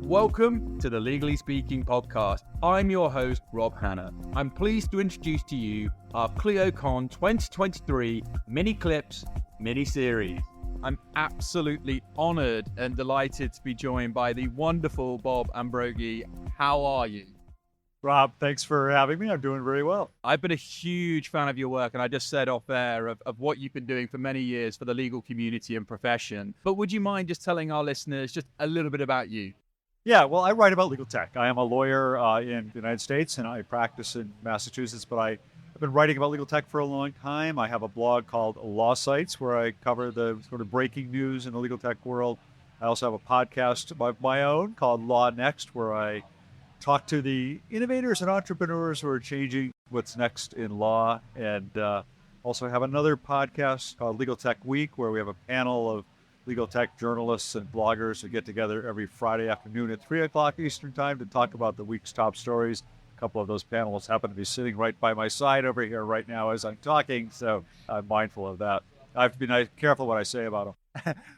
Welcome to the Legally Speaking podcast. I'm your host, Rob Hanna. I'm pleased to introduce to you our Clio Con 2023 mini clips mini series. I'm absolutely honored and delighted to be joined by the wonderful Bob Ambrogi. How are you? Rob, thanks for having me. I'm doing very well. I've been a huge fan of your work, and I just said off air of what you've been doing for many years for the legal community and profession. But would you mind just telling our listeners just a little bit about you? Yeah, well, I write about legal tech. I am a lawyer in the United States, and I practice in Massachusetts, but I've been writing about legal tech for a long time. I have a blog called Law Sites, where I cover the sort of breaking news in the legal tech world. I also have a podcast of my own called Law Next, where I talk to the innovators and entrepreneurs who are changing what's next in law. And also have another podcast called Legal Tech Week, where we have a panel of legal tech journalists and bloggers who get together every Friday afternoon at 3 o'clock Eastern time to talk about the week's top stories. A couple of those panelists happen to be sitting right by my side over here right now as I'm talking, so I'm mindful of that. I have to be careful what I say about them.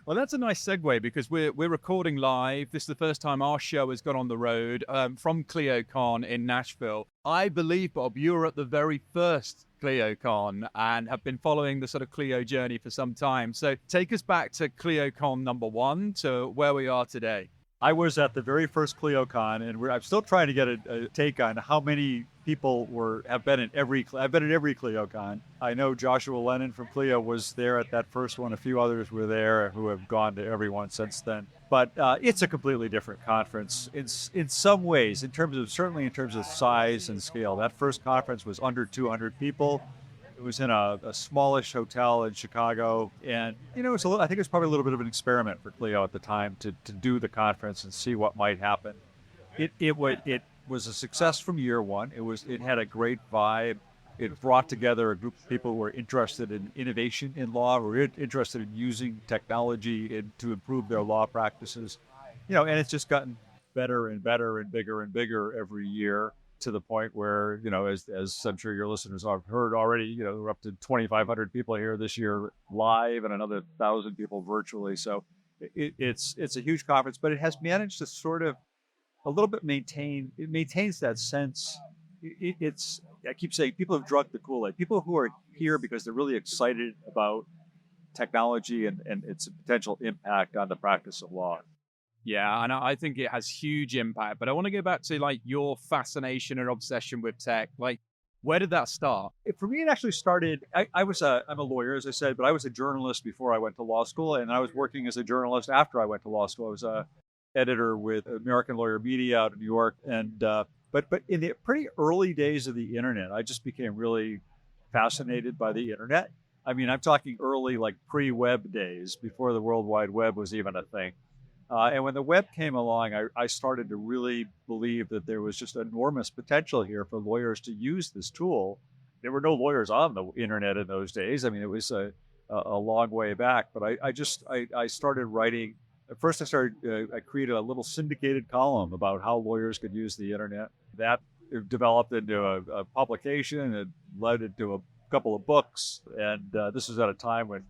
Well, that's a nice segue because we're recording live. This is the first time our show has gone on the road from Clio Con in Nashville. I believe, Bob, you were at the very first Clio Con and have been following the sort of Clio journey for some time. So take us back to Clio Con number 1 to where we are today. I was at the very first Clio Con, and I'm still trying to get a take on how many people have been in every. I've been at every Clio Con. I know Joshua Lennon from Clio was there at that first one. A few others were there who have gone to every one since then. But it's a completely different conference in some ways, certainly in terms of size and scale. That first conference was under 200 people. It was in a smallish hotel in Chicago, and I think it was probably a little bit of an experiment for Clio at the time to do the conference and see what might happen. It was a success from year one. It had a great vibe. It brought together a group of people who were interested in innovation in law, who were interested in using technology to improve their law practices. And it's just gotten better and better and bigger every year, to the point where, as I'm sure your listeners have heard already, we're up to 2,500 people here this year live and another 1,000 people virtually. So it's a huge conference, but it has managed to sort of a little bit maintains that sense. I keep saying people have drunk the Kool-Aid. People who are here because they're really excited about technology and its potential impact on the practice of law. Yeah, and I think it has huge impact. But I want to go back to your fascination and obsession with tech. Where did that start? For me, it actually started. I'm a lawyer, as I said, but I was a journalist before I went to law school, and I was working as a journalist after I went to law school. I was a editor with American Lawyer Media out of New York, and but in the pretty early days of the internet, I just became really fascinated by the internet. I mean, I'm talking early, pre-web days, before the World Wide Web was even a thing. And when the web came along, I started to really believe that there was just enormous potential here for lawyers to use this tool. There were no lawyers on the internet in those days. I mean, it was a long way back. But I started writing. At first, I created a little syndicated column about how lawyers could use the internet. That developed into a publication. It led into a couple of books. And this was at a time when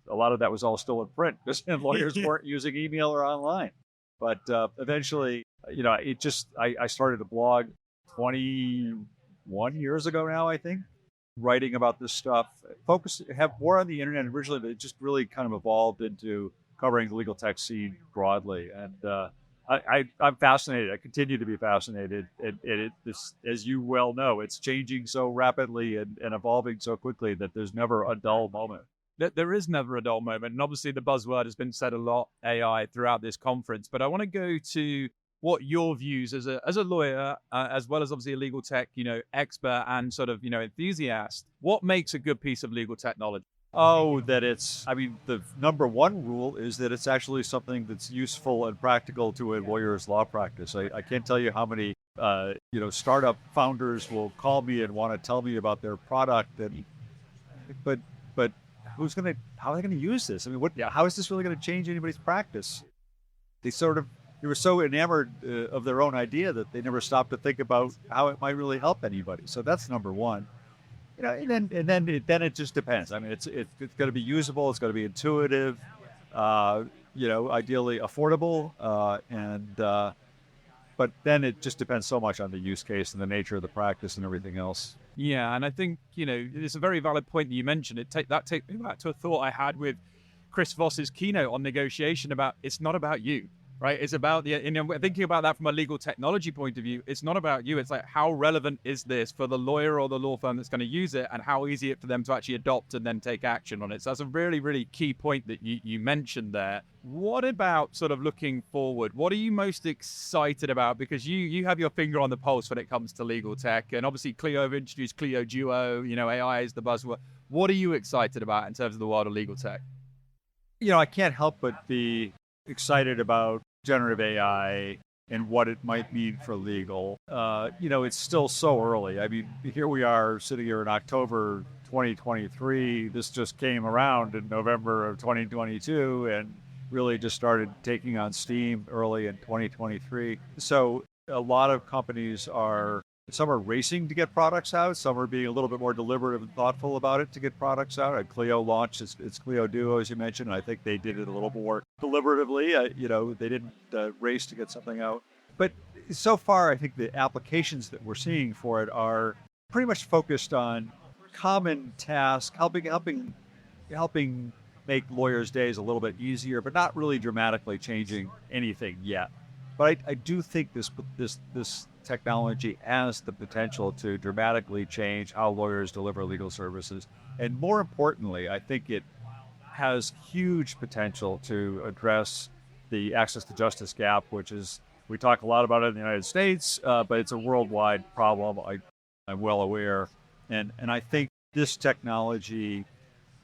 a lot of that was all still in print because lawyers weren't using email or online. But eventually, I started a blog 21 years ago now, I think, writing about this stuff. Have more on the internet originally, but it just really kind of evolved into covering the legal tech scene broadly. And I'm fascinated. I continue to be fascinated. This, as you well know, it's changing so rapidly and evolving so quickly that there's never a dull moment. There is never a dull moment. And obviously the buzzword has been said a lot, AI, throughout this conference. But I want to go to what your views as a lawyer, as well as obviously a legal tech, expert and sort of, enthusiast. What makes a good piece of legal technology? Oh, the number one rule is that it's actually something that's useful and practical to a lawyer's law practice. I can't tell you how many, startup founders will call me and want to tell me about their product. But how are they going to use this? I mean, how is this really going to change anybody's practice? They were so enamored of their own idea that they never stopped to think about how it might really help anybody. So that's number one. And then it just depends. I mean, it's going to be usable. It's going to be intuitive. Ideally affordable, and But then it just depends so much on the use case and the nature of the practice and everything else. Yeah, and I think, it's a very valid point that you mentioned. Take me back to a thought I had with Chris Voss's keynote on negotiation about it's not about you, right? It's about thinking about that from a legal technology point of view. It's not about you. It's like, how relevant is this for the lawyer or the law firm that's going to use it, and how easy it for them to actually adopt and then take action on it. So that's a really, really key point that you mentioned there. What about sort of looking forward? What are you most excited about? Because you have your finger on the pulse when it comes to legal tech, and obviously Clio have introduced Clio Duo. AI is the buzzword. What are you excited about in terms of the world of legal tech? I can't help but be excited about generative AI and what it might mean for legal. It's still so early. I mean, here we are sitting here in October 2023. This just came around in November of 2022 and really just started taking on steam early in 2023. So a lot of companies some are racing to get products out. Some are being a little bit more deliberate and thoughtful about it to get products out. Clio launched its Clio Duo, as you mentioned. And I think they did it a little more deliberatively. They didn't race to get something out. But so far, I think the applications that we're seeing for it are pretty much focused on common tasks, helping make lawyers' days a little bit easier, but not really dramatically changing anything yet. But I do think this technology has the potential to dramatically change how lawyers deliver legal services. And more importantly, I think it has huge potential to address the access to justice gap, which is, we talk a lot about it in the United States, but it's a worldwide problem. I'm well aware. And I think this technology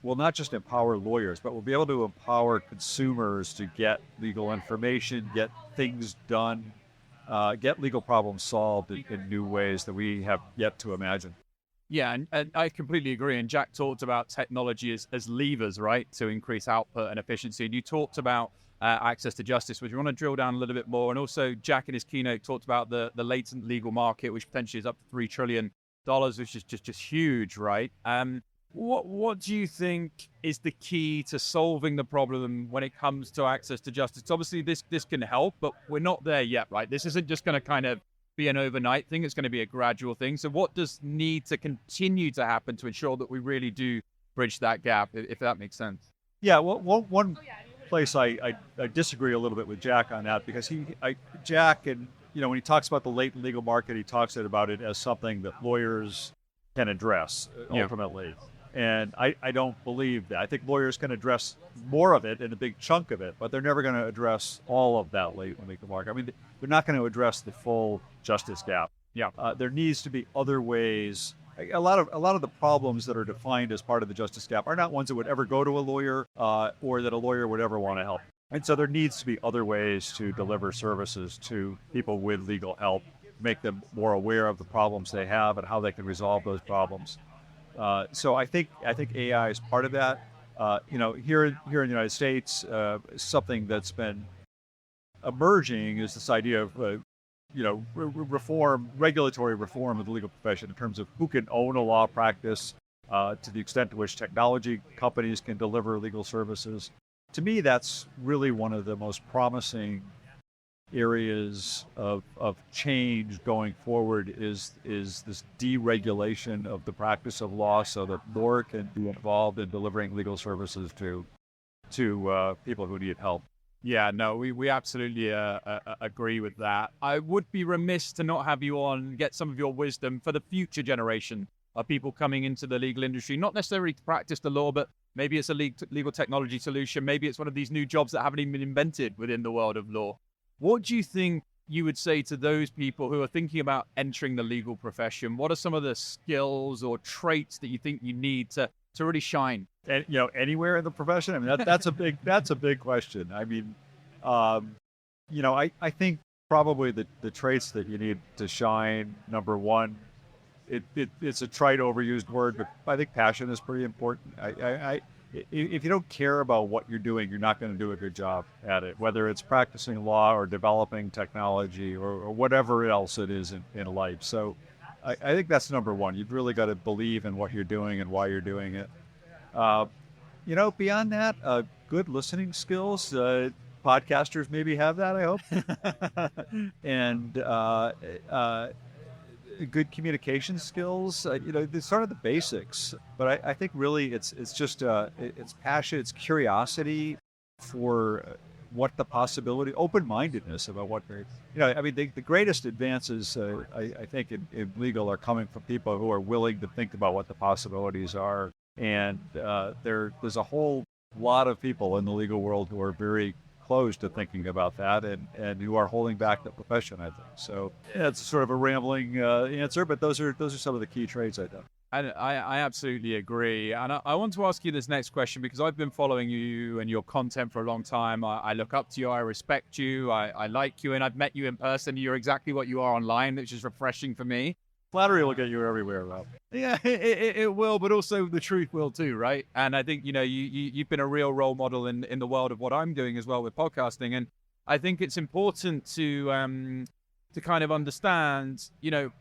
will not just empower lawyers, but will be able to empower consumers to get legal information, get things done, get legal problems solved in new ways that we have yet to imagine. Yeah, and I completely agree. And Jack talked about technology as levers, right, to increase output and efficiency. And you talked about access to justice, which we want to drill down a little bit more. And also, Jack in his keynote talked about the latent legal market, which potentially is up to $3 trillion, which is just huge, right? What do you think is the key to solving the problem when it comes to access to justice? Obviously, this can help, but we're not there yet, right? This isn't just going to kind of be an overnight thing. It's going to be a gradual thing. So what does need to continue to happen to ensure that we really do bridge that gap, if that makes sense? Yeah, well, one place I disagree a little bit with Jack on that, because Jack, and when he talks about the latent legal market, he talks about it as something that lawyers can address ultimately. Yeah. And I don't believe that. I think lawyers can address more of it and a big chunk of it, but they're never going to address all of that latent legal market. I mean, they're not going to address the full justice gap. Yeah. There needs to be other ways. A lot of the problems that are defined as part of the justice gap are not ones that would ever go to a lawyer or that a lawyer would ever want to help. And so there needs to be other ways to deliver services to people with legal help, make them more aware of the problems they have and how they can resolve those problems. So I think AI is part of that. Here in the United States, something that's been emerging is this idea of regulatory reform of the legal profession in terms of who can own a law practice, to the extent to which technology companies can deliver legal services. To me, that's really one of the most promising areas of change going forward is this deregulation of the practice of law, so that law can be involved in delivering legal services to people who need help. Yeah, no, we absolutely agree with that. I would be remiss to not have you on, get some of your wisdom for the future generation of people coming into the legal industry, not necessarily to practice the law, but maybe it's a legal technology solution. Maybe it's one of these new jobs that haven't even been invented within the world of law. What do you think you would say to those people who are thinking about entering the legal profession? What are some of the skills or traits that you think you need to really shine? And anywhere in the profession. I mean, that's a big question. I mean, I think probably the traits that you need to shine. Number one, it's a trite, overused word, but I think passion is pretty important. If you don't care about what you're doing, you're not going to do a good job at it, whether it's practicing law or developing technology or whatever else it is in life. So I think that's number one. You've really got to believe in what you're doing and why you're doing it. Beyond that, good listening skills. podcasters maybe have that, I hope. And good communication skills, it's sort of the basics. But I think really it's just it's passion, it's curiosity for what the possibility, open-mindedness about what the greatest advances I think in legal are coming from people who are willing to think about what the possibilities are. And there's a whole lot of people in the legal world who are very close to thinking about that and who are holding back the profession, I think. So it's sort of a rambling answer, but those are some of the key traits, I think. I absolutely agree. And I want to ask you this next question because I've been following you and your content for a long time. I look up to you. I respect you. I like you. And I've met you in person. You're exactly what you are online, which is refreshing for me. Flattery will get you everywhere, Rob. Yeah, it will, but also the truth will too, right? And I think, you've been a real role model in the world of what I'm doing as well with podcasting. And I think it's important to kind of understand,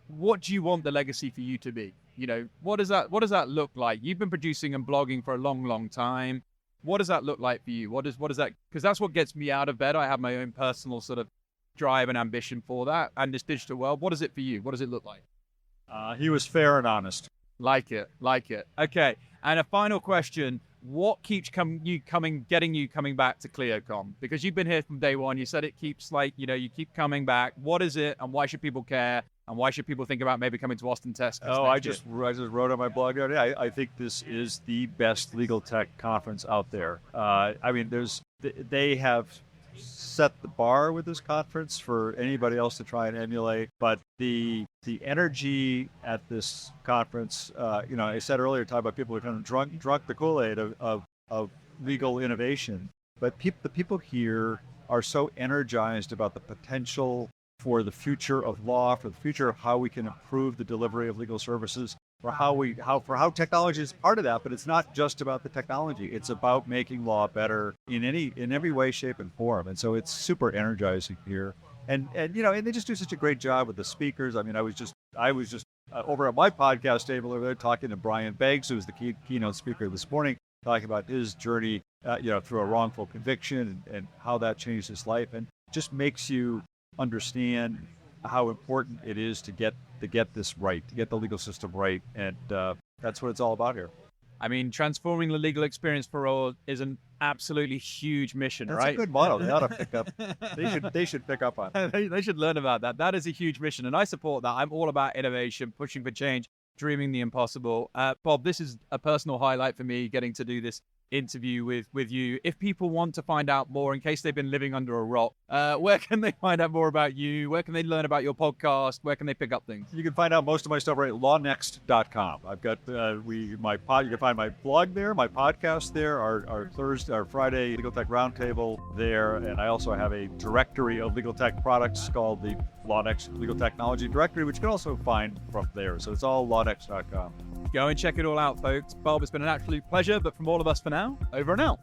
what do you want the legacy for you to be? What does that look like? You've been producing and blogging for a long, long time. What does that look like for you? What is that? Because that's what gets me out of bed. I have my own personal sort of drive and ambition for that and this digital world. What is it for you? What does it look like? He was fair and honest. Like it. Okay. And a final question. What keeps getting you coming back to Clio Con? Because you've been here from day one. You said it keeps you keep coming back. What is it and why should people care? And why should people think about maybe coming to Austin, Texas? I just wrote on my blog the other day. I think this is the best legal tech conference out there. They have set the bar with this conference for anybody else to try and emulate. But the energy at this conference, I said earlier, talk about people who kind of drunk the Kool-Aid of legal innovation. But the people here are so energized about the potential for the future of law, for the future of how we can improve the delivery of legal services, for how technology is part of that. But it's not just about the technology; it's about making law better in every way, shape, and form. And so it's super energizing here. And they just do such a great job with the speakers. I mean, I was just over at my podcast table over there talking to Brian Beggs, who was the keynote speaker this morning, talking about his journey, through a wrongful conviction and how that changed his life, and just makes you understand how important it is to get this right, to get the legal system right, and that's what it's all about here. I mean, transforming the legal experience for all is an absolutely huge mission, that's right? That's a good model. They ought to pick up. They should pick up on it. They should learn about that. That is a huge mission, and I support that. I'm all about innovation, pushing for change, dreaming the impossible. Bob, this is a personal highlight for me, getting to do this interview with you. If people want to find out more, in case they've been living under a rock, where can they find out more about you? Where can they learn about your podcast? Where can they pick up things? You can find out most of my stuff right at lawnext.com. I've got you can find my blog there, my podcast there, our Friday Legal Tech Roundtable there, and I also have a directory of legal tech products called the LawNext Legal Technology Directory, which you can also find from there. So it's all lawnext.com. Go and check it all out, folks. Bob, it's been an absolute pleasure, but from all of us for now, over and out.